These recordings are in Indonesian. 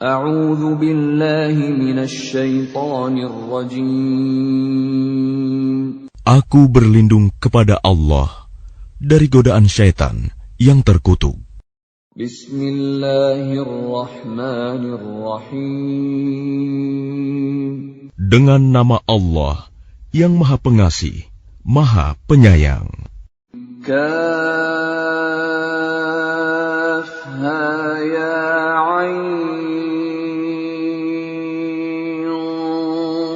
A'udzu billahi minasy syaithanir rajim. Aku berlindung kepada Allah dari godaan syaitan yang terkutuk. Bismillahirrahmanirrahim. Dengan nama Allah yang Maha Pengasih, Maha Penyayang. Kaf ha ya ain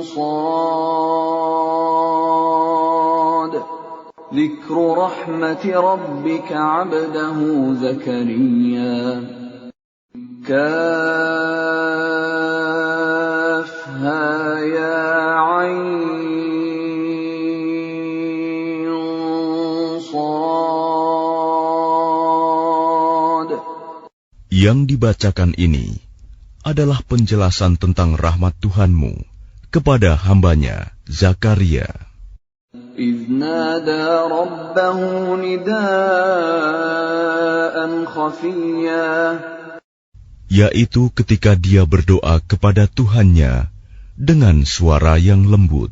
sad. Dzikru rahmati rabbika 'abdahu Zakariya. Kaf ha ya ain sad. Yang dibacakan ini adalah penjelasan tentang rahmat Tuhanmu kepada hambanya Zakaria. إذ نادى ربه نداء خفيا. Yaitu ketika dia berdoa kepada Tuhannya dengan suara yang lembut.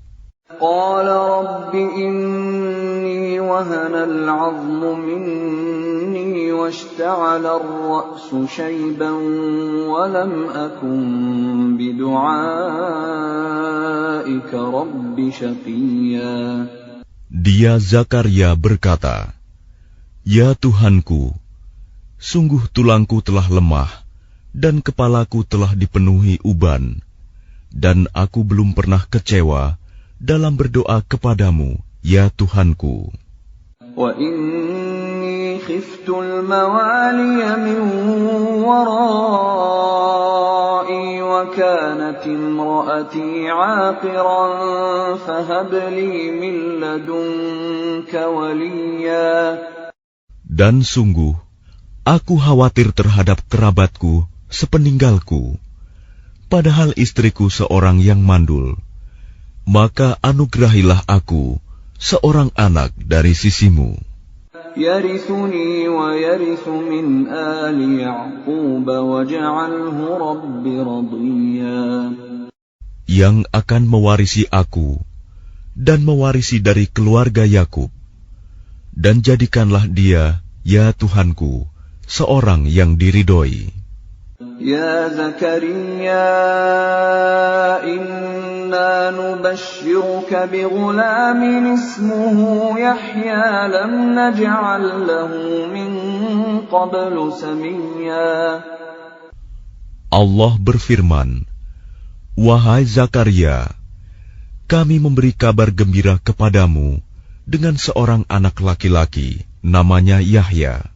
قال رب إني وهن العظم مني واشتعل الرأس شيبا ولم أكن بدعائك رب شقيا. Dia Zakaria berkata, "Ya Tuhanku, sungguh tulangku telah lemah dan kepalaku telah dipenuhi uban, dan aku belum pernah kecewa dalam berdoa kepadamu, ya Tuhanku. Wa inni khiftu al-mawaliya min warai wa kanat imraati 'aqiran fahab li min ladunka waliya." Dan sungguh, aku khawatir terhadap kerabatku sepeninggalku, padahal istriku seorang yang mandul. Maka anugerahilah aku seorang anak dari sisimu, yarithuni wa yarithu min ali Ya'qub waj'alhu rabbi radiyya, yang akan mewarisi aku dan mewarisi dari keluarga Yakub, dan jadikanlah dia, ya Tuhanku, seorang yang diridhoi. Ya Zakaria, inna nubashshiruka bighulamin ismuhu Yahya lam naj'al lahu min qablu samiyya. Allah berfirman, "Wahai Zakaria, kami memberi kabar gembira kepadamu dengan seorang anak laki-laki namanya Yahya,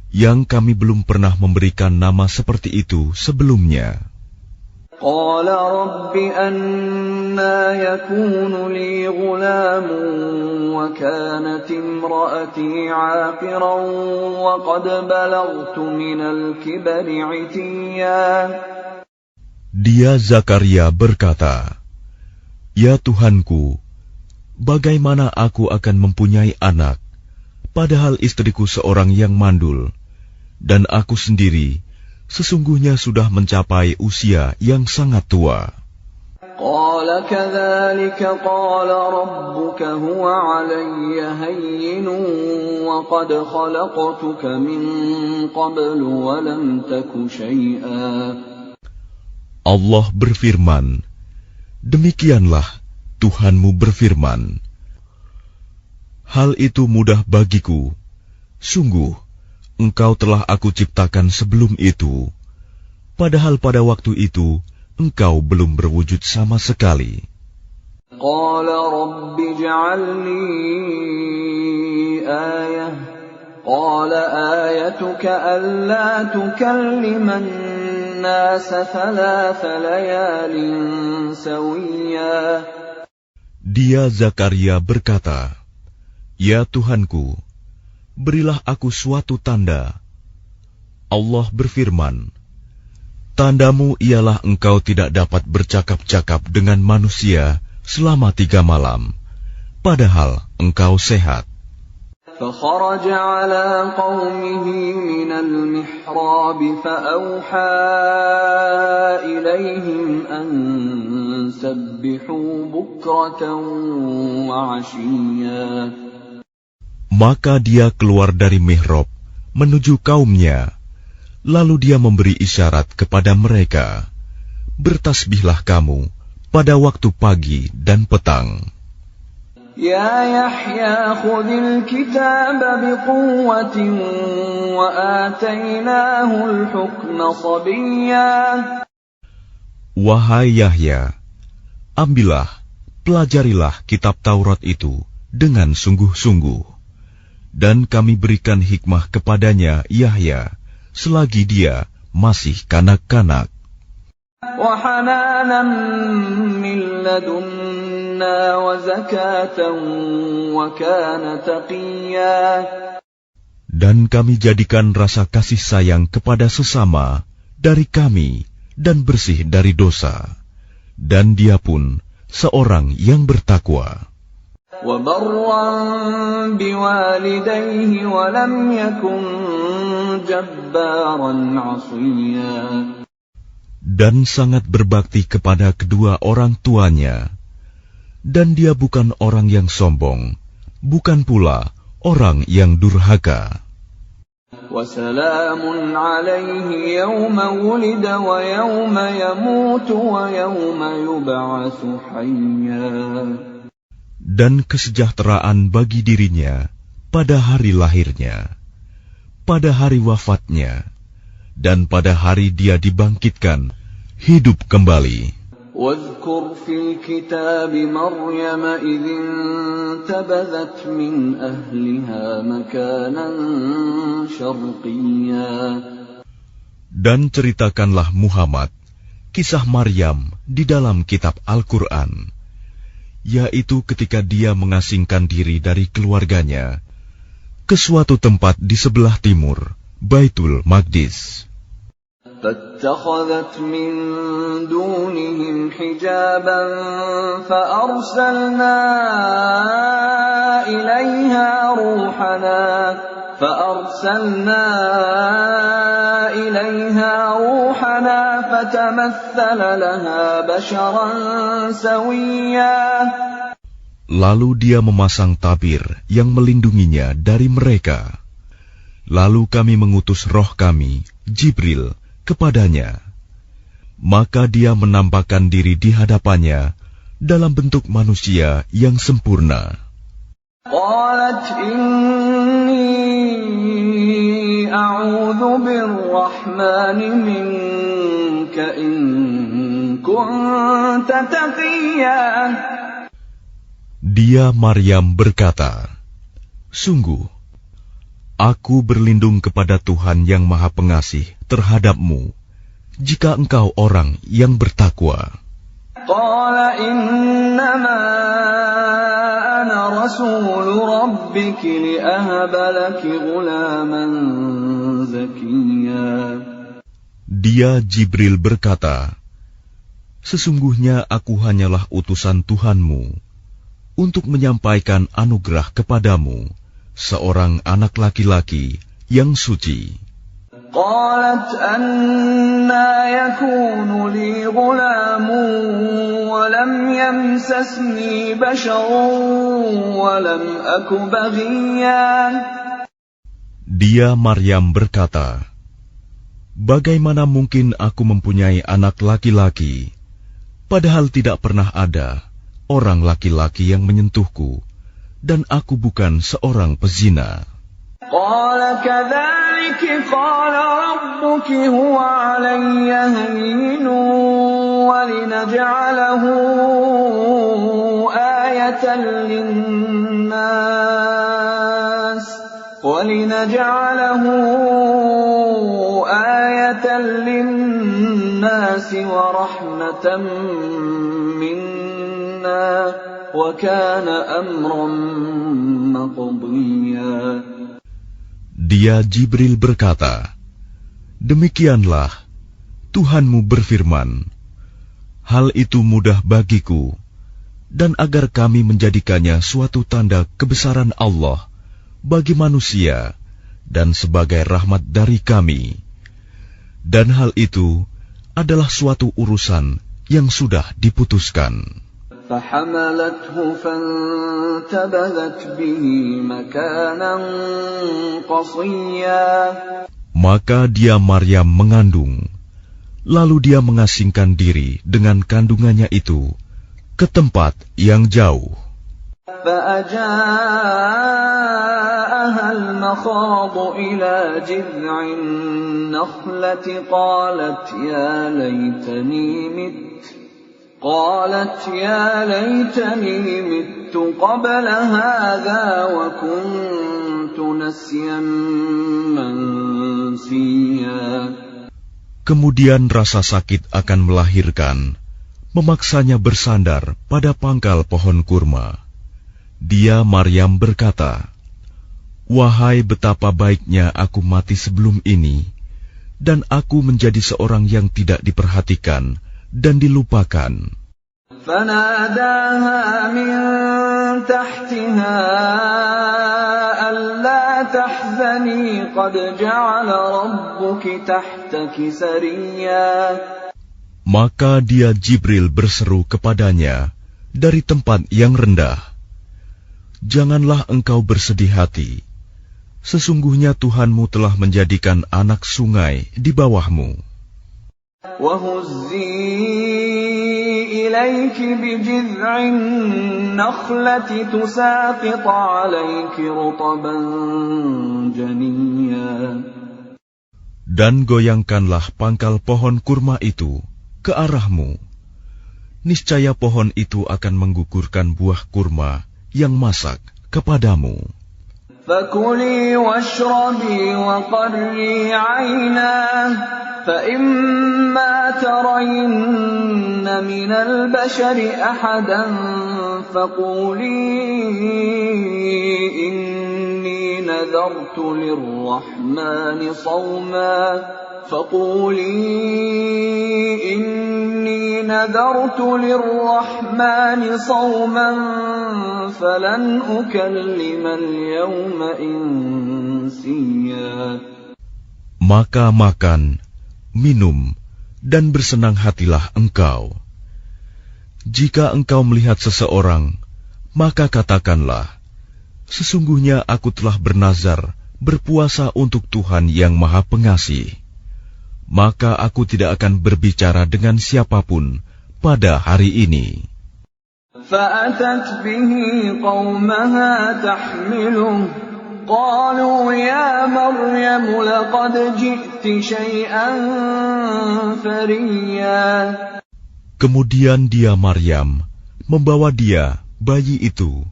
yang kami belum pernah memberikan nama seperti itu sebelumnya." Qala rabbi anna yakunu li ghulamun wa kanat imraati 'aqiran wa qad balaghtu minal kibri 'itiyya. Dia Zakaria berkata, "Ya Tuhanku, bagaimana aku akan mempunyai anak, padahal istriku seorang yang mandul, dan aku sendiri sesungguhnya sudah mencapai usia yang sangat tua." Qala kadzalika qala rabbuka huwa 'alayya hayyinun wa qad khalaqtuka min qablu wa lam taku syai'a. Allah berfirman, "Demikianlah Tuhanmu berfirman, hal itu mudah bagiku. Sungguh, Engkau telah aku ciptakan sebelum itu, padahal pada waktu itu Engkau belum berwujud sama sekali." Qala rabbi ij'al li ayah. Qala ayatuka alla tukalliman nasa thalatha layalin sawiyya. Dia Zakaria berkata, "Ya Tuhanku, berilah aku suatu tanda." Allah berfirman, "Tandamu ialah engkau tidak dapat bercakap-cakap dengan manusia selama 3 malam, padahal engkau sehat." فخرج على قومه من المحراب فأوحى إليهم أن سبحوا بكرة وعشيا. Maka dia keluar dari mihrab menuju kaumnya, lalu dia memberi isyarat kepada mereka, bertasbihlah kamu pada waktu pagi dan petang. Ya Yahya khudil kitab biquwwatin wa atainahul hukma sabiyya. Wahai Yahya, ambillah, pelajarilah kitab Taurat itu dengan sungguh-sungguh, dan kami berikan hikmah kepadanya Yahya selagi dia masih kanak-kanak. Wa hananan min ladunna wa zakatan wa kana taqiyya. Dan kami jadikan rasa kasih sayang kepada sesama dari kami dan bersih dari dosa, dan dia pun seorang yang bertakwa. Wa barran biwalidayhi wa lam yakun jabbaran 'asiyya. Dan sangat berbakti kepada kedua orang tuanya, dan dia bukan orang yang sombong, bukan pula orang yang durhaka. وَسَلَامٌ عَلَيْهِ يَوْمَ وُلِدَ وَيَوْمَ يَمُوتُ وَيَوْمَ يُبْعَثُ حَيًّا. Dan kesejahteraan bagi dirinya pada hari lahirnya, pada hari wafatnya, dan pada hari dia dibangkitkan hidup kembali. وَاذْكُرْ فِي الْكِتَابِ مَرْيَمَ إِذِ انتَبَذَتْ مِنْ أَهْلِهَا مَكَانًا شَرْقِيًّا. Dan ceritakanlah Muhammad kisah Maryam di dalam kitab Al-Quran, yaitu ketika dia mengasingkan diri dari keluarganya ke suatu tempat di sebelah timur Baitul Maqdis. فَاتَّخَذَتْ مِن دُونِهِمْ حِجَابًا فَأَرْسَلْنَا إِلَيْهَا رُوحَنَا فَتَمَثَّلَ لَهَا بَشَرًا سَوِيًّا. Lalu dia memasang tabir yang melindunginya dari mereka. Lalu kami mengutus roh kami, Jibril, kepadanya. Maka dia menampakkan diri di hadapannya dalam bentuk manusia yang sempurna. قالت إني أعوذ بالرحمن منك إن كنت تقيا. Dia Maryam berkata, sungguh, aku berlindung kepada Tuhan yang Maha Pengasih terhadapmu, jika engkau orang yang bertakwa. Qala innama ana rasul rabbiki li'ahaba laki ghulaman zakiyya. Dia Jibril berkata, sesungguhnya aku hanyalah utusan Tuhanmu untuk menyampaikan anugerah kepadamu seorang anak laki-laki yang suci. Qalat anna yakunu li ghulamun wa lam yamsasni basharun wa lam aku baghiyan. Dia Maryam berkata, bagaimana mungkin aku mempunyai anak laki-laki, padahal tidak pernah ada orang laki-laki yang menyentuhku, dan aku bukan seorang pezina. Qala kadzalika qala rabbuki huwa 'alayya hayyinun wa linaj'alahu ayatan lin-nas wa rahmatan minna wa kana amran maqdiya. Dia Jibril berkata, demikianlah Tuhanmu berfirman, hal itu mudah bagiku, dan agar kami menjadikannya suatu tanda kebesaran Allah bagi manusia dan sebagai rahmat dari kami. Dan hal itu adalah suatu urusan yang sudah diputuskan. فحملته فانتبذت به مكانا قصيا. Maka dia Maryam mengandung, lalu dia mengasingkan diri dengan kandungannya itu ke tempat yang jauh. فأجاءها المخاض إلى جذع النخلة قالت يا ليتني مت قبل هذا وكنت نسيا منسيا. Kemudian rasa sakit akan melahirkan memaksanya bersandar pada pangkal pohon kurma. Dia Maryam berkata, "Wahai betapa baiknya aku mati sebelum ini, dan aku menjadi seorang yang tidak diperhatikan dan dilupakan." فناداها من تحتها ألا تحزني قد جعل ربك تحتك سريا. Maka dia Jibril berseru kepadanya dari tempat yang rendah, "Janganlah engkau bersedih hati. Sesungguhnya Tuhanmu telah menjadikan anak sungai di bawahmu. وَهُزِّي إِلَيْكِ بِجِذْعِ النَّخْلَةِ تُسَاقِطْ عَلَيْكِ رُطَبًا جَنِيًّا." Dan goyangkanlah pangkal pohon kurma itu ke arahmu. Niscaya pohon itu akan menggugurkan buah kurma yang masak kepadamu. فَكُلِي وَاشْرَبِي وَقَرِّي عَيْنًا فَإِمَّا تَرَيِنَّ مِنَ الْبَشَرِ أَحَدًا فَقُولِي إِنِّي نَذَرْتُ لِلرَّحْمَنِ صَوْمًا فَلَنْ أُكَلِّمَ الْيَوْمَ إِنسِيًّا. Maka makan, minum, dan bersenang hatilah engkau. Jika engkau melihat seseorang, maka katakanlah, "Sesungguhnya aku telah bernazar berpuasa untuk Tuhan yang Maha Pengasih. Maka aku tidak akan berbicara dengan siapapun pada hari ini." فَأَتَتْ بِهِ قَوْمَهَا تَحْمِلُهُ قَالُوا يَا مَرْيَمُ لَقَدْ جِئْتِ شَيْئًا فَرِيًّا. Kemudian dia Maryam membawa dia, bayi itu,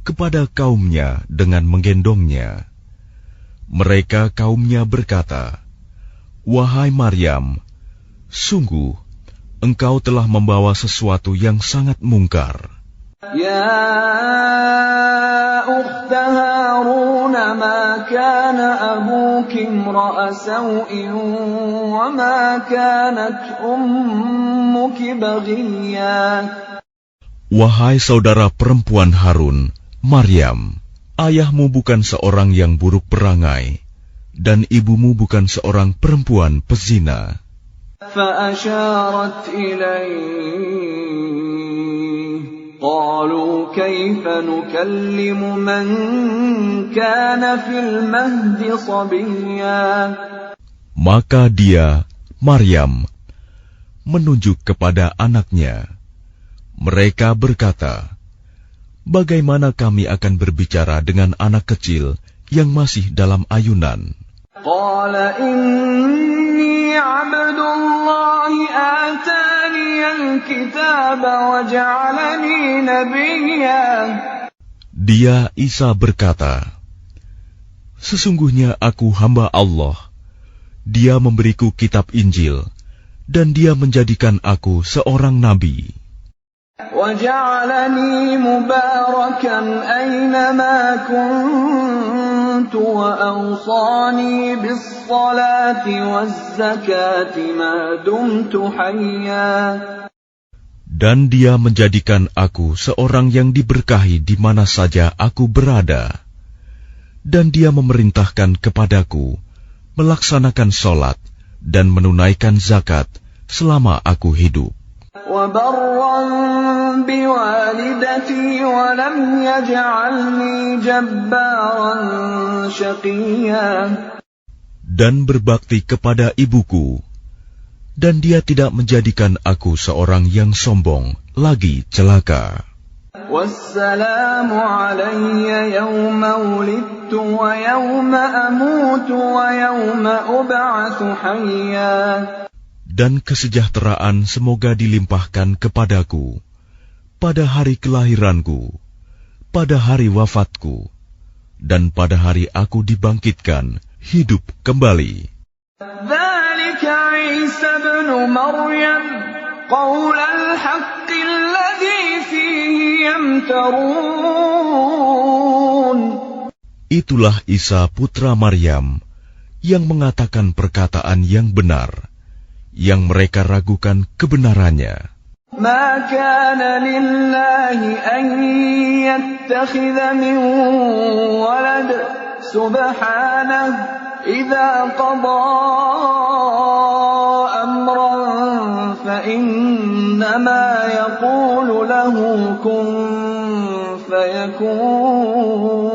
kepada kaumnya dengan menggendongnya. Mereka kaumnya berkata, "Wahai Maryam, sungguh engkau telah membawa sesuatu yang sangat mungkar." يَا أُخْتَ هَارُونَ مَا كَانَ أَبُوكِ امْرَأَ سَوْءٍ وَمَا كَانَتْ أُمُّكِ بَغِيًّا. Wahai saudara perempuan Harun, Maryam, ayahmu bukan seorang yang buruk perangai, dan ibumu bukan seorang perempuan pezina. فَأَشَارَتْ إِلَيْهِ قَالُوا كَيْفَ نُكَلِّمُ مَنْ كَانَ فِي الْمَهْدِ صَبِيًّا. Maka dia, Maryam, menunjuk kepada anaknya. Mereka berkata, "Bagaimana kami akan berbicara dengan anak kecil yang masih dalam ayunan?" قَالَ إِنِّي عَبْدُ اللَّهِ آتَانِيَ الْكِتَابَ وَجَعَلَنِي نَبِيًّا. Dia Isa berkata, "Sesungguhnya aku hamba Allah. Dia memberiku kitab Injil, dan Dia menjadikan aku seorang nabi. وَجَعَلَنِي مُبَارَكًا أَيْنَمَا كُنتُ وَأَوْصَانِي بِالصَّلَاةِ وَالزَّكَاةِ مَا دُمْتُ حَيًّا." Dan Dia menjadikan aku seorang yang diberkahi di mana saja aku berada. Dan dia memerintahkan kepadaku melaksanakan sholat dan menunaikan zakat selama aku hidup. وَبَرًّا بِوَالِدَتِي وَلَمْ يَجْعَلْنِي جَبَّارًا شَقِيًّا. Dan berbakti kepada ibuku, dan dia tidak menjadikan aku seorang yang sombong lagi celaka. وَالسَّلَامُ عَلَيَّ يَوْمَ وُلِدتُّ وَيَوْمَ أَمُوتُ وَيَوْمَ أُبْعَثُ حَيًّا. Dan kesejahteraan semoga dilimpahkan kepadaku pada hari kelahiranku, pada hari wafatku, dan pada hari aku dibangkitkan hidup kembali. ذَلِكَ عِيسَى ابْنُ مَرْيَمَ قَوْلَ الْحَقِّ الَّذِي فِيهِ يَمْتَرُونَ. Itulah Isa putra Maryam yang mengatakan perkataan yang benar, yang mereka ragukan kebenarannya. مَا كَانَ لِلَّهِ أَن يَتَّخِذَ مِن وَلَدٍ سُبْحَانَهُ إِذَا قَضَىٰ أَمْرًا فَإِنَّمَا يَقُولُ لَهُ كُن فَيَكُونُ.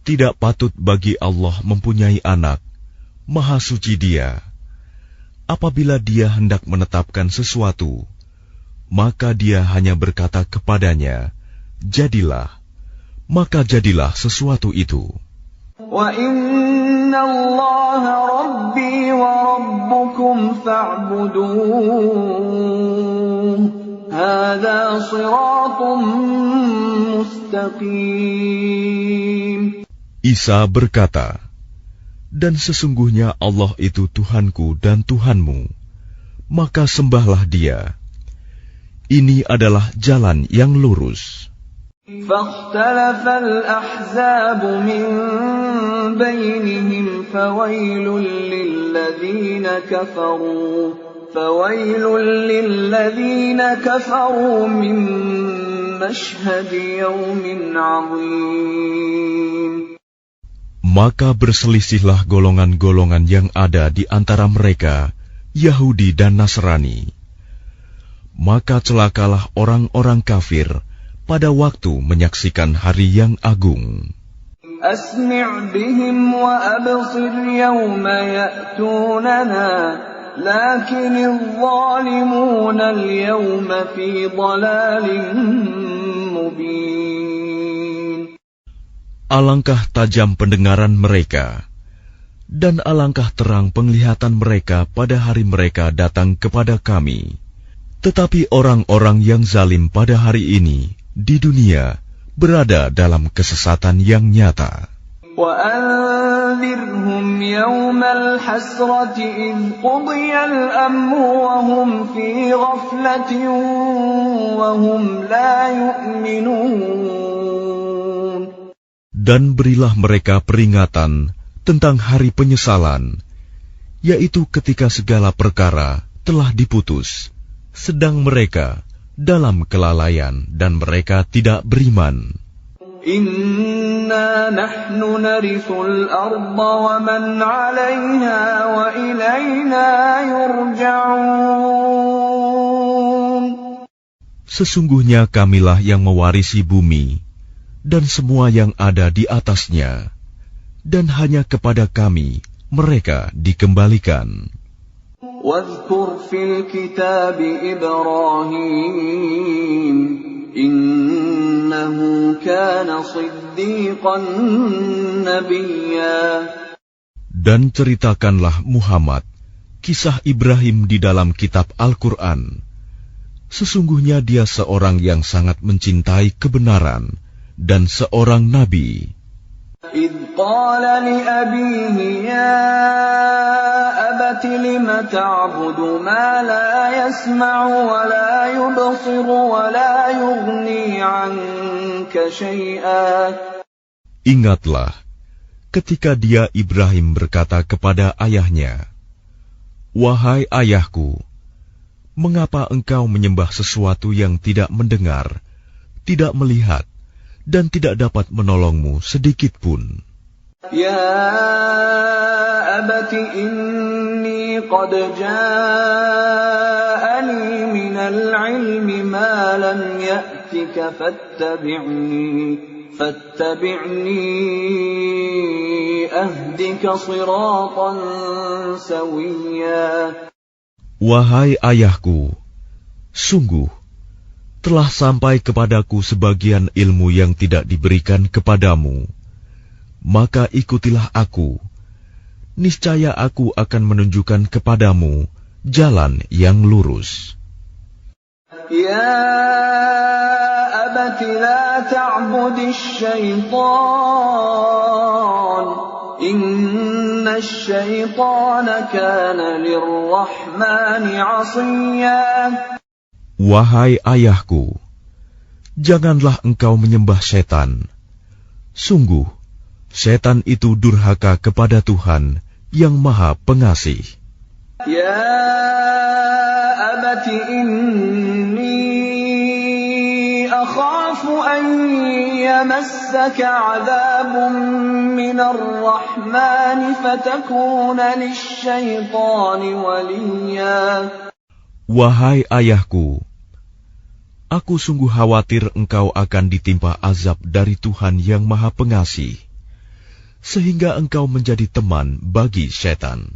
Tidak patut bagi Allah mempunyai anak, Maha Suci Dia. Apabila Dia hendak menetapkan sesuatu, maka Dia hanya berkata kepadanya, jadilah, maka jadilah sesuatu itu. وَإِنَّ اللَّهَ رَبِّي وَرَبُّكُمْ فَاعْبُدُوهُ هَذَا صِرَاطٌ مُسْتَقِيمٌ. Isa berkata, dan sesungguhnya Allah itu Tuhanku dan Tuhanmu, maka sembahlah Dia. Ini adalah jalan yang lurus. فَاخْتَلَفَ الْأَحْزَابُ مِنْ بَيْنِهِمْ فَوَيْلٌ لِلَّذِينَ كَفَرُوا مِنْ مَشْهَدِ يَوْمٍ عَظِيمٍ. Maka berselisihlah golongan-golongan yang ada di antara mereka, Yahudi dan Nasrani. Maka celakalah orang-orang kafir pada waktu menyaksikan hari yang agung. أَسْمِعْ بِهِمْ وَأَبْصِرْ يَوْمَ يَأْتُونَنَا لَكِنِ الظَّالِمُونَ الْيَوْمَ فِي ضَلَالٍ مُبِينٍ. Alangkah tajam pendengaran mereka, dan alangkah terang penglihatan mereka pada hari mereka datang kepada kami. Tetapi orang-orang yang zalim pada hari ini di dunia berada dalam kesesatan yang nyata. وَأَنذِرْهُمْ يَوْمَ الْحَسْرَةِ إِذْ قُضِيَ الْأَمْرُ وَهُمْ فِي غَفْلَةٍ وَهُمْ لَا يُؤْمِنُونَ. Dan berilah mereka peringatan tentang hari penyesalan, yaitu ketika segala perkara telah diputus, sedang mereka dalam kelalaian dan mereka tidak beriman. Inna nahnu narithul arda wa man 'alayha wa ilayna yurja'un. Sesungguhnya kamilah yang mewarisi bumi dan semua yang ada di atasnya, dan hanya kepada kami mereka dikembalikan. Wadhkur fil kitab Ibrahim innahu kana siddiqan nabiyya. Dan ceritakanlah Muhammad kisah Ibrahim di dalam kitab Al-Quran. Sesungguhnya dia seorang yang sangat mencintai kebenaran dan seorang nabi. إذ قال لأبيه يا أبت لم تعبد ما لا يسمع ولا يبصر ولا يغني عنك شيئا. Ingatlah ketika dia Ibrahim berkata kepada ayahnya, "Wahai ayahku, mengapa engkau menyembah sesuatu yang tidak mendengar, tidak melihat, dan tidak dapat menolongmu sedikit pun. Ya abati inni qad ja'ani minal ilmi ma lam ya'tika fattabi'ni ahdika siratan sawiyya. Wahai ayahku, sungguh telah sampai kepadaku sebagian ilmu yang tidak diberikan kepadamu. Maka ikutilah aku, niscaya aku akan menunjukkan kepadamu jalan yang lurus. Ya abati la ta'budish syaitan, innash syaitana kana lirrahmani 'asiyya. Wahai ayahku, janganlah engkau menyembah setan. Sungguh, setan itu durhaka kepada Tuhan yang Maha Pengasih. Ya abati inni akhafu an yamassaka 'adzabun minar rahmani fatakuna lisyaitani waliyya. Wahai ayahku, aku sungguh khawatir engkau akan ditimpa azab dari Tuhan yang Maha Pengasih, sehingga engkau menjadi teman bagi setan.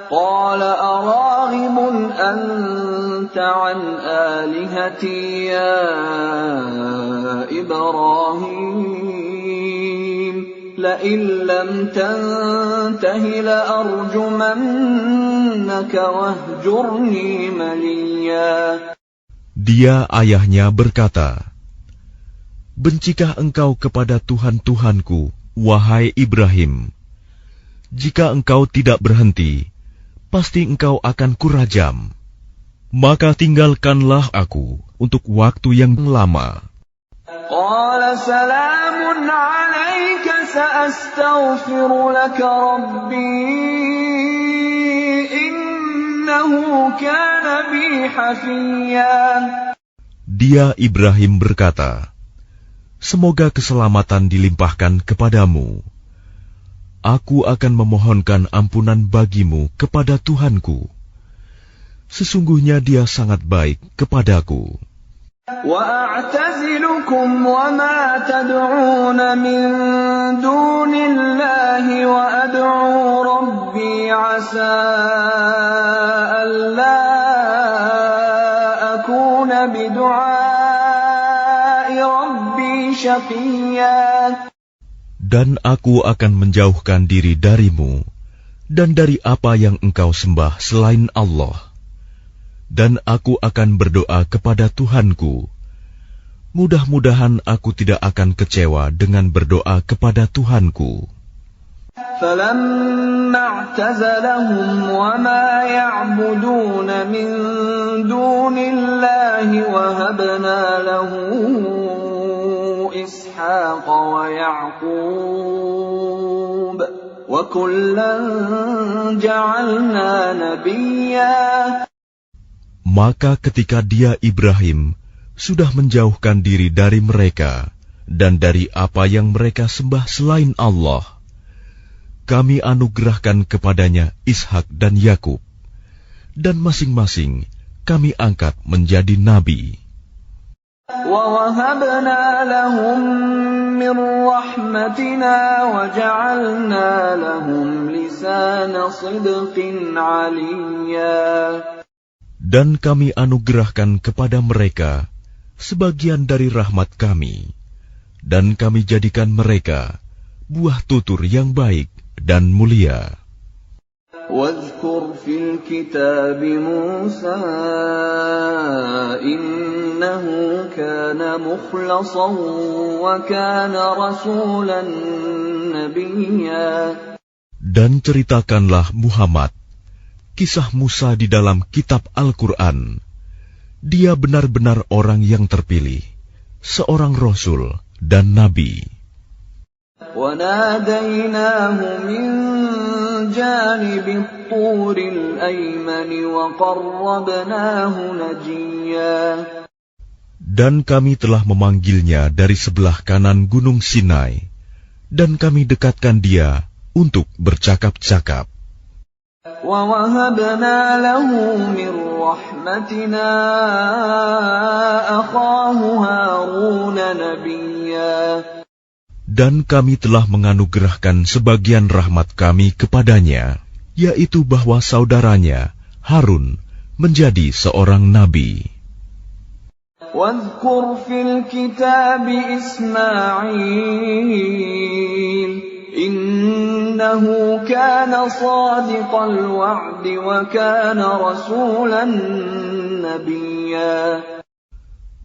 Qala araghibun anta an alihati ya Ibrahim, la in lam tantahi la arjumannaka wahjurni maliya. Dia ayahnya berkata, bencikah engkau kepada Tuhan-Tuhanku, wahai Ibrahim? Jika engkau tidak berhenti, pasti engkau akan kurajam. Maka tinggalkanlah aku untuk waktu yang lama. Qala salamun alayka sa'astaghfiru laka rabbi innahu kana bi hafiyya. Dia Ibrahim berkata, semoga keselamatan dilimpahkan kepadamu. Aku akan memohonkan ampunan bagimu kepada Tuhanku. Sesungguhnya Dia sangat baik kepadaku. Wa a'tazilukum wa ma tad'una min dunillahi wa ad'u rabbi 'asa alla akuna bidu'ai rabbi syaqiyya. Dan aku akan menjauhkan diri darimu dan dari apa yang engkau sembah selain Allah. Dan aku akan berdoa kepada Tuhanku. Mudah-mudahan aku tidak akan kecewa dengan berdoa kepada Tuhanku. فَلَمَّا اعْتَزَلَهُمْ وَمَا يَعْبُدُونَ مِن دُونِ اللَّهِ وَهَبْنَا لَهُ إِسْحَاقَ وَيَعْقُوبَ وَكُلًّا جَعَلْنَا نَبِيًّا. Maka ketika dia Ibrahim sudah menjauhkan diri dari mereka dan dari apa yang mereka sembah selain Allah, kami anugerahkan kepadanya Ishak dan Yakub, dan masing-masing kami angkat menjadi nabi. وَوَهَبْنَا لَهُم مِّن رَّحْمَتِنَا وَجَعَلْنَا لَهُمْ لِسَانَ صِدْقٍ عَلِيًّا. Dan kami anugerahkan kepada mereka sebagian dari rahmat kami, dan kami jadikan mereka buah tutur yang baik dan mulia. واذكر في الكتاب موسى إنه كان مخلصا وكان رسولا نبيا. Dan ceritakanlah Muhammad kisah Musa di dalam kitab Al-Quran. Dia benar-benar orang yang terpilih, seorang Rasul dan Nabi. وَنَادَيْنَاهُ مِنْ جَانِبِ الطُّورِ الْأَيْمَنِ وَقَرَّبْنَاهُ نَجِيًّا. Dan kami telah memanggilnya dari sebelah kanan gunung Sinai, dan kami dekatkan dia untuk bercakap-cakap. وَوَهَبْنَا لَهُ مِنْ رَحْمَتِنَا أَخَاهُ هَارُونَ نَبِيًّا. Dan kami telah menganugerahkan sebagian rahmat kami kepadanya, yaitu bahwa saudaranya Harun menjadi seorang nabi. وَاذْكُرْ فِي الْكِتَابِ إِسْمَاعِيلَ إِنَّهُ كَانَ صَادِقَ الْوَعْدِ وَكَانَ رَسُولًا نَبِيًّا.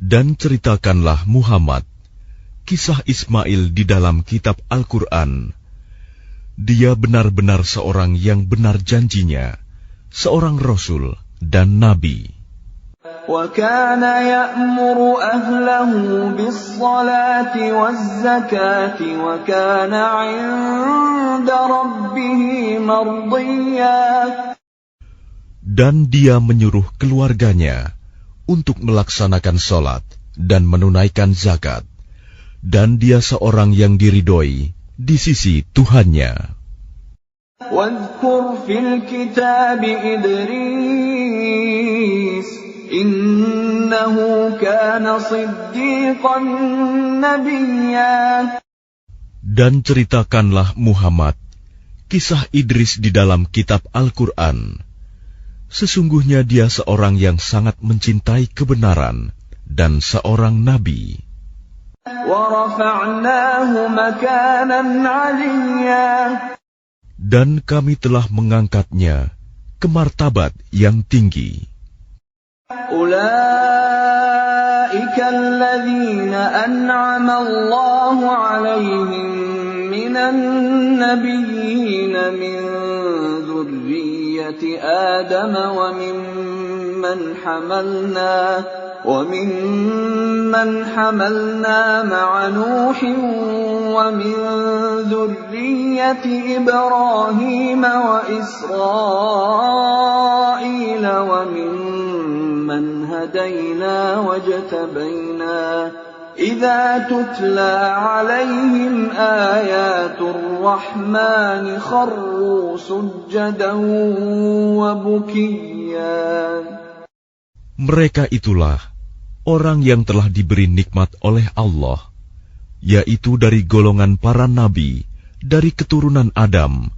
Dan ceritakanlah Muhammad kisah Ismail di dalam kitab Al-Quran. Dia benar-benar seorang yang benar janjinya, seorang Rasul dan Nabi. وَكَانَ يَأْمُرُ أَهْلَهُ بِالصَّلَاةِ وَالزَّكَاةِ وَكَانَ عِندَ رَبِّهِ مَرْضِيًّا. Dan dia menyuruh keluarganya untuk melaksanakan sholat dan menunaikan zakat. Dan dia seorang yang diridhoi di sisi Tuhannya. وَاذْكُرْ فِي الْكِتَابِ إِدْرِيسَ إِنَّهُ كَانَ صِدِّيقًا نَبِيًّا. Dan ceritakanlah Muhammad kisah Idris di dalam kitab Al-Quran. Sesungguhnya dia seorang yang sangat mencintai kebenaran dan seorang nabi. وَرَفَعْنَاهُ مَكَانًا عَلِيًّا. Dan kami telah mengangkatnya ke martabat yang tinggi. أُولَئِكَ الَّذِينَ أَنْعَمَ اللَّهُ عَلَيْهِمْ مِنَ النَّبِيِّينَ مِنْ ذُرِّيَّةِ آدَمَ وَمِمَّنْ حَمَلْنَا مَعَ نُوحٍ وَمِنْ ذُرِّيَّةِ إِبْرَاهِيمَ وَإِسْرَائِيلَ وَمِمَّنْ هَدَيْنَا وَاجْتَبَيْنَا إِذَا تُتْلَى عَلَيْهِمْ آيَاتُ الرَّحْمَنِ خَرُّوا سُجَّدًا وَبُكِيًّا. Mereka itulah orang yang telah diberi nikmat oleh Allah, yaitu dari golongan para nabi, dari keturunan Adam,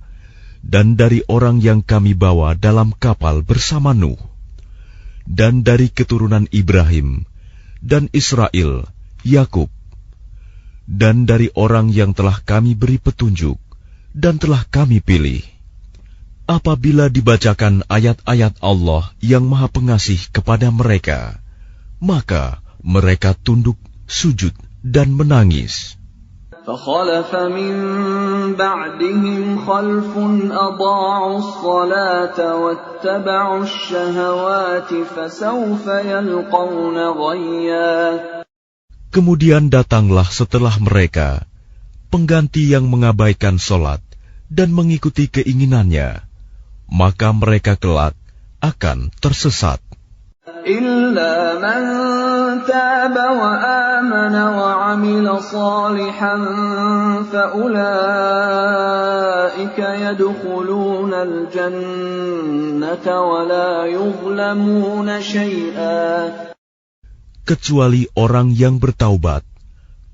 dan dari orang yang kami bawa dalam kapal bersama Nuh, dan dari keturunan Ibrahim, dan Israel, Yakub, dan dari orang yang telah kami beri petunjuk, dan telah kami pilih. Apabila dibacakan ayat-ayat Allah yang Maha Pengasih kepada mereka, maka mereka tunduk, sujud, dan menangis. فَخَلَفَ مِنْ بَعْدِهِمْ خَلْفٌ أَضَاعُوا الصَّلَاةَ وَاتَّبَعُوا الشَّهَوَاتِ فَسَوْفَ يَلْقَوْنَ غَيًّا. Kemudian datanglah setelah mereka pengganti yang mengabaikan sholat dan mengikuti keinginannya, maka mereka kelak akan tersesat. إِلَّا مَنْ تَابَ وَآمَنَ وَعَمِلَ صَالِحًا فَأُولَئِكَ يَدْخُلُونَ الْجَنَّةَ وَلَا يُظْلَمُونَ شَيْئًا. Kecuali orang yang bertaubat,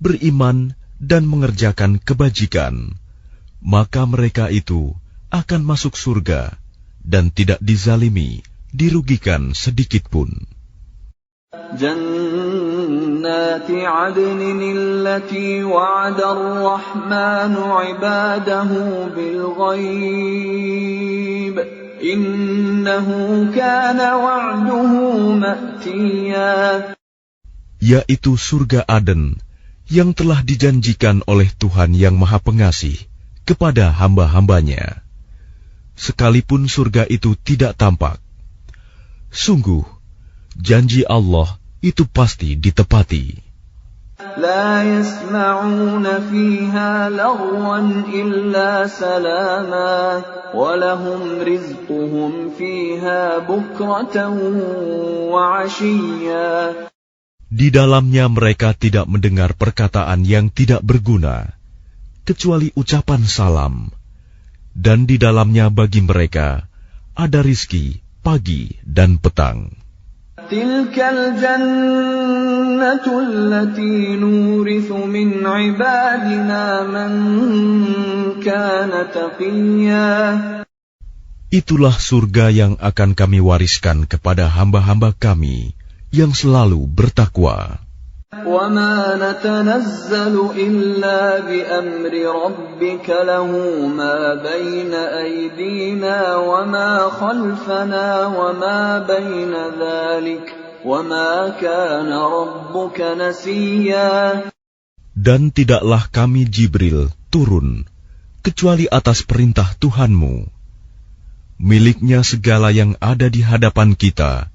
beriman, dan mengerjakan kebajikan, maka mereka itu akan masuk surga dan tidak dizalimi, dirugikan sedikit pun. جَنَّاتِ عَدْنٍ الَّتِي وَعَدَ الرَّحْمَنُ عِبَادَهُ بِالْغَيْبِ إِنَّهُ كَانَ وَعْدُهُ مَأْتِيًّا. Yaitu surga Aden yang telah dijanjikan oleh Tuhan yang Maha Pengasih kepada hamba-hambanya. Sekalipun surga itu tidak tampak, sungguh janji Allah itu pasti ditepati. لا يسمعون فيها لغوا إلا سلاما ولهم رزقهم فيها بكرة وعشيا. Di dalamnya mereka tidak mendengar perkataan yang tidak berguna, kecuali ucapan salam, dan di dalamnya bagi mereka ada rizki pagi dan petang. Tilkal jannatu allati nurithu min ibadina man kana taqiyya. Itulah surga yang akan kami wariskan kepada hamba-hamba kami yang selalu bertakwa. وَمَا نَتَنَزَّلُ إِلَّا بِأَمْرِ رَبِّكَ لَهُ مَا بَيْنَ أَيْدِينَا وَمَا خَلْفَنَا وَمَا بَيْنَ ذَلِكَ وَمَا كَانَ رَبُّكَ نَسِيًّا. Dan tidaklah kami Jibril turun kecuali atas perintah Tuhanmu. Miliknya segala yang ada di hadapan kita,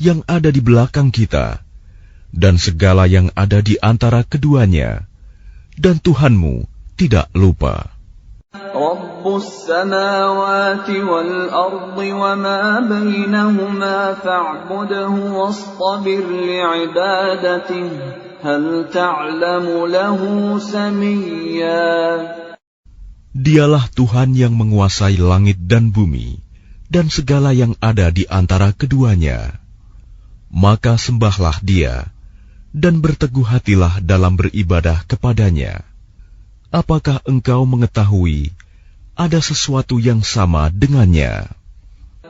yang ada di belakang kita, dan segala yang ada di antara keduanya, dan Tuhanmu tidak lupa. Rabbus samawati wal ardi wa ma bainahuma fa'budhu wastabir li'ibadatihi hal ta'lamu lahu samiyya. Dialah Tuhan yang menguasai langit dan bumi, dan segala yang ada di antara keduanya. Maka sembahlah Dia, dan berteguh hatilah dalam beribadah kepadanya. Apakah engkau mengetahui ada sesuatu yang sama dengannya?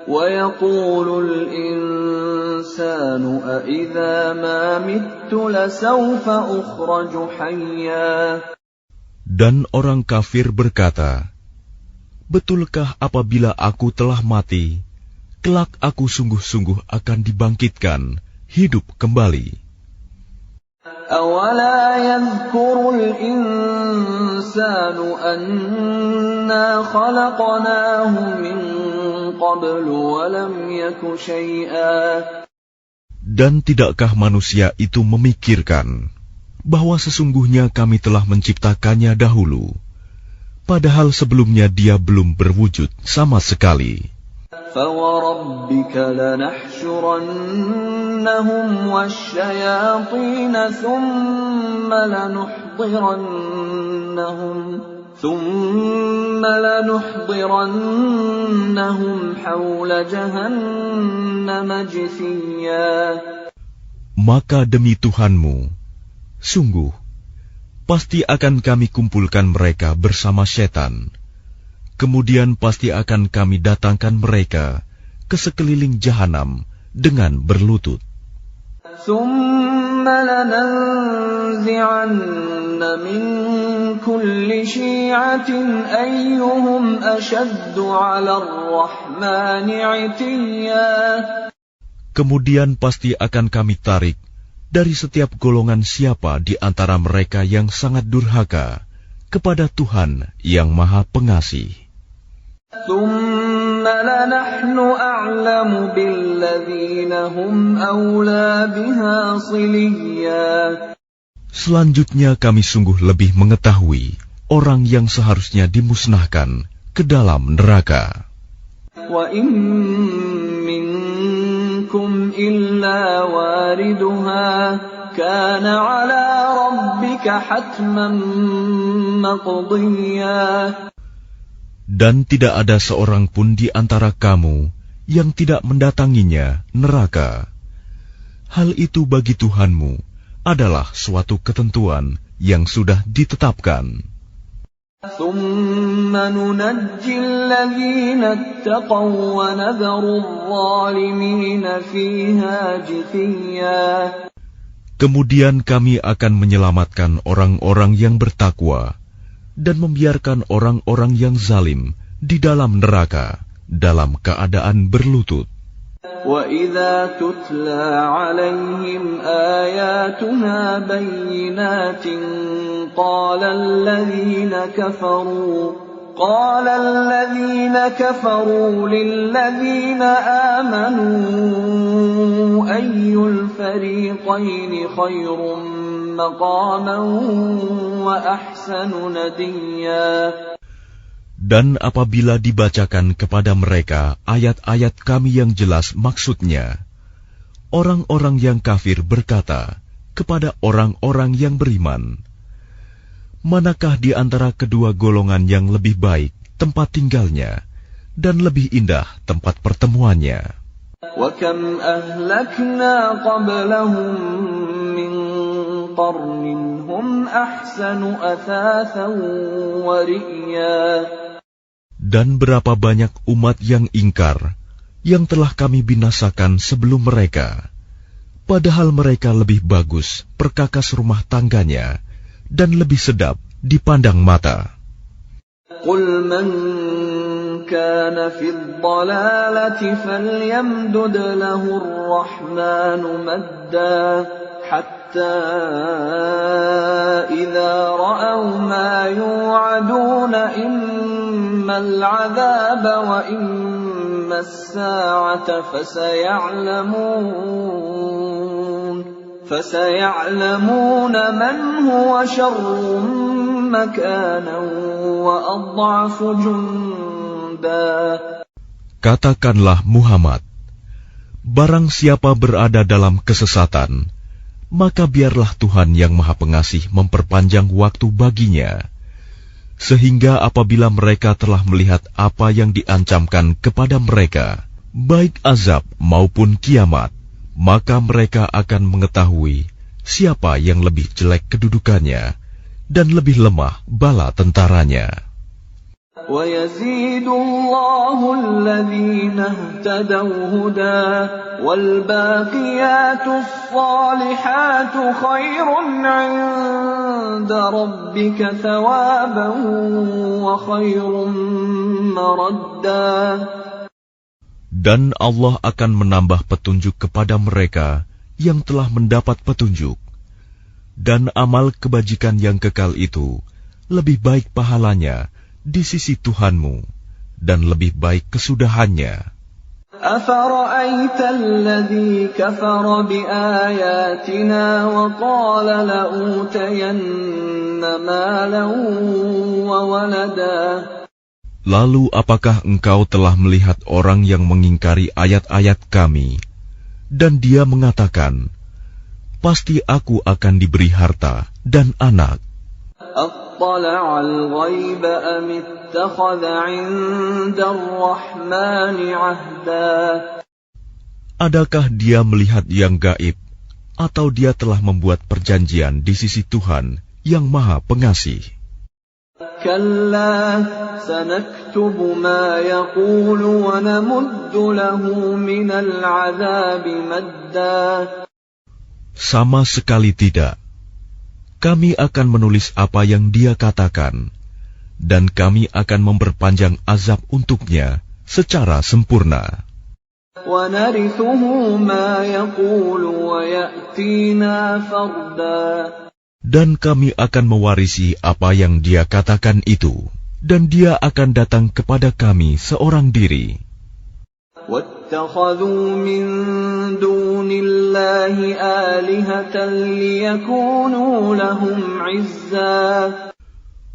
وَيَقُولُ الْإِنسَانُ أَإِذَا مَا مِتُّ لَسَوْفَ أُخْرَجُ حَيًّا. Dan orang kafir berkata, betulkah apabila aku telah mati, kelak aku sungguh-sungguh akan dibangkitkan, hidup kembali. أَوَلَا يَذْكُرُ الْإِنسَانُ أَنَّا خَلَقْنَاهُ مِنْ قَبْلُ وَلَمْ يَكُ شَيْئًا. Dan tidakkah manusia itu memikirkan bahwa sesungguhnya kami telah menciptakannya dahulu, padahal sebelumnya dia belum berwujud sama sekali. فَوَرَبِّكَ لَنَحْشُرَنَّهُمْ وَالشَّيَاطِينَ ثُمَّ لَنُحْضِرَنَّهُمْ حَوْلَ جَهَنَّمَ جِثِيًّا. Maka demi Tuhanmu, sungguh, pasti akan kami kumpulkan mereka bersama setan. Kemudian pasti akan kami datangkan mereka ke sekeliling jahanam dengan berlutut. ثُمَّ لَنَنزِعَنَّ مِنْ كُلِّ شِيعَةٍ أَيُّهُمْ أَشَدُّ عَلَى الرَّحْمَنِ عِتِيًّا. Kemudian pasti akan kami tarik dari setiap golongan siapa di antara mereka yang sangat durhaka kepada Tuhan yang Maha Pengasih. ثُمَّ لَنَحْنُ أَعْلَمُ بِالَّذِينَ هُمْ أَوْلَى بِهَا صِلِيًّا. Selanjutnya kami sungguh lebih mengetahui orang yang seharusnya dimusnahkan ke dalam neraka. وَإِن مِّنكُمْ إِلَّا وَارِدُهَا كَانَ عَلَى رَبِّكَ حَتْمًا مَّقْضِيًّا. Dan tidak ada seorang pun di antara kamu yang tidak mendatanginya neraka. Hal itu bagi Tuhanmu adalah suatu ketentuan yang sudah ditetapkan. ثُمَّ نُنَجِّي الَّذِينَ اتَّقَوْا وَنَذَرُ الظَّالِمِينَ فِيهَا جِثِيًّا. Kemudian kami akan menyelamatkan orang-orang yang bertakwa dan membiarkan orang-orang yang zalim di dalam neraka dalam keadaan berlutut. وَإِذَا تُتْلَى عَلَيْهِمْ آيَاتُنَا بَيِّنَاتٍ قَالَ الَّذِينَ كَفَرُوا لِلَّذِينَ آمَنُوا أَيُّ الْفَرِيقَيْنِ خَيْرٌ مَّقَامًا وَأَحْسَنُ نَدِيًّا. Dan apabila dibacakan kepada mereka ayat-ayat kami yang jelas maksudnya, orang-orang yang kafir berkata kepada orang-orang yang beriman. Manakah di antara kedua golongan yang lebih baik tempat tinggalnya dan lebih indah tempat pertemuannya? وَكَمْ أَهْلَكْنَا قَبْلَهُمْ مِنْ قَرْنٍ هُمْ أَحْسَنُ أَثَاثًا وَرِئْيًا. Dan berapa banyak umat yang ingkar yang telah kami binasakan sebelum mereka, padahal mereka lebih bagus perkakas rumah tangganya dan lebih sedap dipandang mata. قُلْ مَنْ كَانَ فِي الضَّلَالَةِ فَلْيَمْدُدْ لَهُ الرَّحْمَنُ مَدًّا حَتَّى إِذَا رَأَوْا مَا يُوعَدُونَ إِمَّا الْعَذَابَ وَإِمَّا السَّاعَةَ فَسَيَعْلَمُونَ مَنْ هُوَ شَرٌّ مَكَانًا وَأَضْعَفُ جُنْدًا. Katakanlah Muhammad, barang siapa berada dalam kesesatan, maka biarlah Tuhan yang Maha Pengasih memperpanjang waktu baginya, sehingga apabila mereka telah melihat apa yang diancamkan kepada mereka, baik azab maupun kiamat, maka mereka akan mengetahui siapa yang lebih jelek kedudukannya dan lebih lemah bala tentaranya. وَيَزِيدُ اللَّهُ الَّذِينَ اهْتَدَوْا هُدًى وَالْبَاقِيَاتُ الصَّالِحَاتُ خَيْرٌ عِندَ رَبِّكَ ثَوَابًا وَخَيْرٌ مَّرَدًّا. Dan Allah akan menambah petunjuk kepada mereka yang telah mendapat petunjuk. Dan amal kebajikan yang kekal itu lebih baik pahalanya di sisi Tuhanmu dan lebih baik kesudahannya. أَفَرَأَيْتَ الَّذِي كَفَرَ بِآيَاتِنَا وَقَالَ لَأُوتَيَنَّ مَالًا وَوَلَدًا. Lalu apakah engkau telah melihat orang yang mengingkari ayat-ayat kami, dan dia mengatakan, pasti aku akan diberi harta dan anak. أَطَّلَعَ الْغَيْبَ أَمِ اتَّخَذَ عِندَ الرَّحْمَنِ عَهْدًا. Adakah dia melihat yang gaib, atau dia telah membuat perjanjian di sisi Tuhan yang Maha Pengasih? كَلَّا سَنَكْتُبُ مَا يَقُولُ وَنَمُدُّ لَهُ مِنَ الْعَذَابِ مَدًّا. Sama sekali tidak. Kami akan menulis apa yang dia katakan, dan kami akan memperpanjang azab untuknya secara sempurna. وَنَرِثُهُ مَا يَقُولُ وَيَأْتِينَا فَرْدًا. Dan kami akan mewarisi apa yang dia katakan itu, dan dia akan datang kepada kami seorang diri. وَاتَّخَذُوا مِن دُونِ اللَّهِ آلِهَةً لِيَكُونُوا لَهُمْ عِزًّا.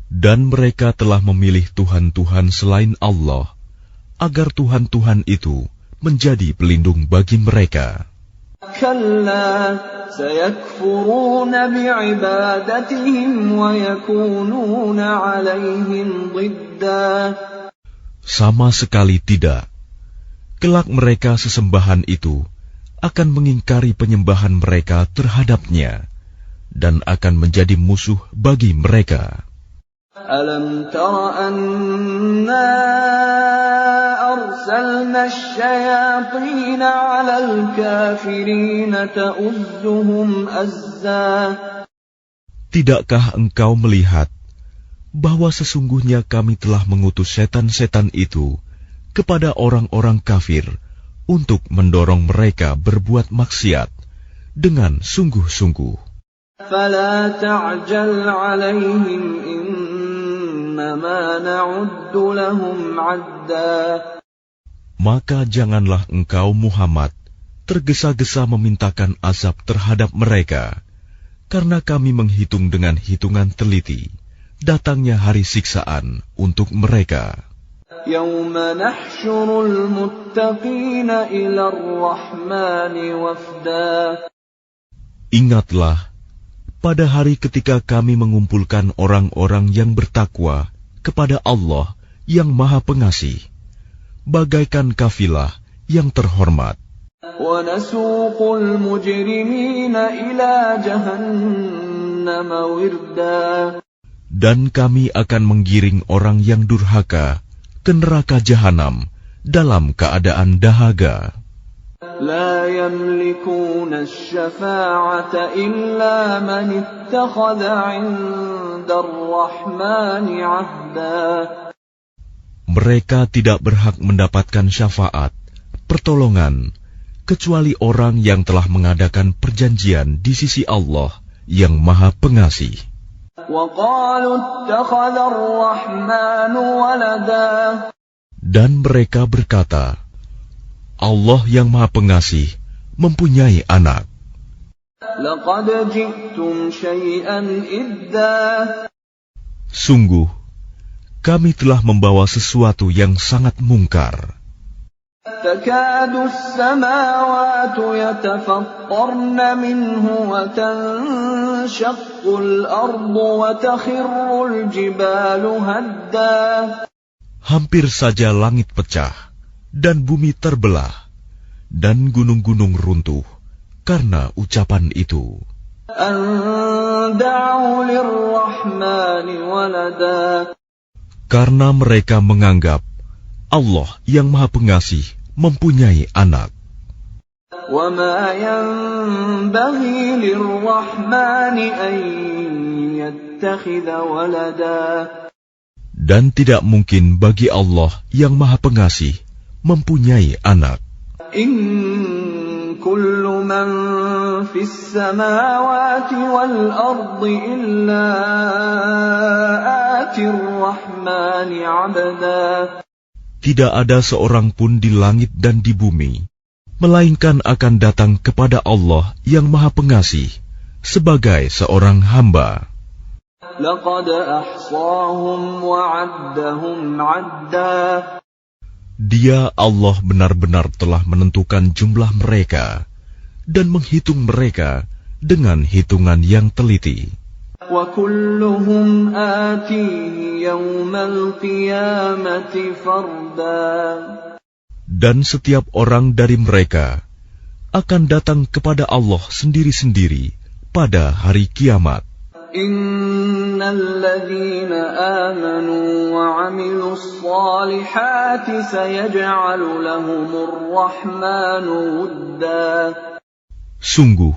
Dan mereka telah memilih Tuhan-Tuhan selain Allah, agar Tuhan-Tuhan itu menjadi pelindung bagi mereka. كَلَّا سَيَكْفُرُونَ بِعِبَادَتِهِمْ وَيَكُونُونَ عَلَيْهِمْ ضِدًّا. Sama sekali tidak. Kelak mereka sesembahan itu akan mengingkari penyembahan mereka terhadapnya dan akan menjadi musuh bagi mereka. أَلَمْ تَرَ أَنَّا أَرْسَلْنَا الشَّيَاطِينَ عَلَى الْكَافِرِينَ تَؤُزُّهُمْ أَزًّا. Tidakkah engkau melihat bahwa sesungguhnya kami telah mengutus setan-setan itu kepada orang-orang kafir untuk mendorong mereka berbuat maksiat dengan sungguh-sungguh? فَلَا تَعْجَلْ عَلَيْهِمْ إِنَّمَا نَعُدُّ لَهُمْ عَدًّا. Maka janganlah engkau Muhammad tergesa-gesa memintakan azab terhadap mereka, karena kami menghitung dengan hitungan teliti datangnya hari siksaan untuk mereka. يَوْمَ نَحْشُرُ الْمُتَّقِينَ إِلَى الرَّحْمَنِ وَفْدًا. Ingatlah pada hari ketika kami mengumpulkan orang-orang yang bertakwa kepada Allah yang Maha Pengasih, bagaikan kafilah yang terhormat. وَنَسُوقُ الْمُجْرِمِينَ إِلَى جَهَنَّمَ وِرْدًا. Dan kami akan menggiring orang yang durhaka ke neraka jahanam dalam keadaan dahaga. لا يملكون الشفاعة إلا من اتخذ عند الرحمن عهدا. Mereka tidak berhak mendapatkan syafaat, pertolongan, kecuali orang yang telah mengadakan perjanjian di sisi Allah yang Maha Pengasih. وقالوا اتخذ الرحمن ولدا. Dan mereka berkata, Allah yang Maha Pengasih mempunyai anak. لقد جئتم شيئا إدا. Sungguh, kami telah membawa sesuatu yang sangat mungkar. تكاد السماوات يتفطرن منه وتنشق الأرض وتخر الجبال هدا. Hampir saja langit pecah dan bumi terbelah dan gunung-gunung runtuh karena ucapan itu. أن دعوا للرحمن ولدا. Karena mereka menganggap Allah yang Maha Pengasih mempunyai anak. وما ينبغي للرحمن أن يتخذ ولدا. Dan tidak mungkin bagi Allah yang Maha Pengasih mempunyai anak. إن كل من في السماوات والأرض إلا آتي الرحمن عبدا. Tidak ada seorang pun di langit dan di bumi, melainkan akan datang kepada Allah yang Maha Pengasih sebagai seorang hamba. لقد أحصاهم وعدهم عدا. Dia Allah benar-benar telah menentukan jumlah mereka dan menghitung mereka dengan hitungan yang teliti. وكلهم آتيه يوم القيامة فردا. Dan setiap orang dari mereka akan datang kepada Allah sendiri-sendiri pada hari kiamat. إن الذين آمنوا وعملوا الصالحات سيجعل لهم الرحمن ودا. Sungguh,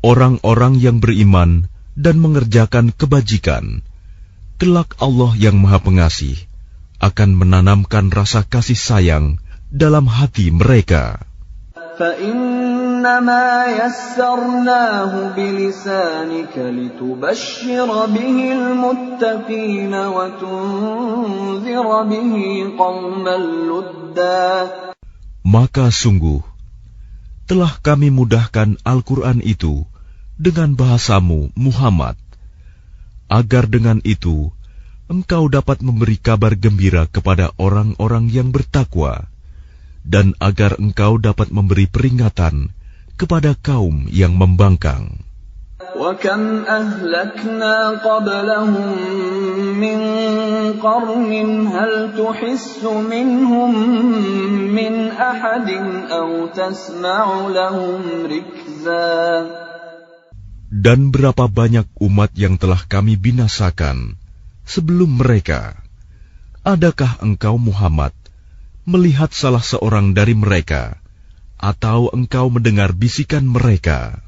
orang-orang yang beriman dan mengerjakan kebajikan, kelak Allah yang Maha Pengasih akan menanamkan rasa kasih sayang dalam hati mereka. فإنما يسرناه بلسانك لتبشر به المتقين وتنذر به قوما لدا. Maka sungguh, telah kami mudahkan Al-Quran itu dengan bahasamu, Muhammad, agar dengan itu engkau dapat memberi kabar gembira kepada orang-orang yang bertakwa, dan agar engkau dapat memberi peringatan kepada kaum yang membangkang. وَكَمْ أَهْلَكْنَا قَبْلَهُمْ مِنْ قَرْنٍ هَلْ تُحِسُّ مِنْهُمْ مِنْ أَحَدٍ أَوْ تَسْمَعُ لَهُمْ رِكْزًا. Dan berapa banyak umat yang telah kami binasakan sebelum mereka. Adakah engkau Muhammad melihat salah seorang dari mereka, atau engkau mendengar bisikan mereka?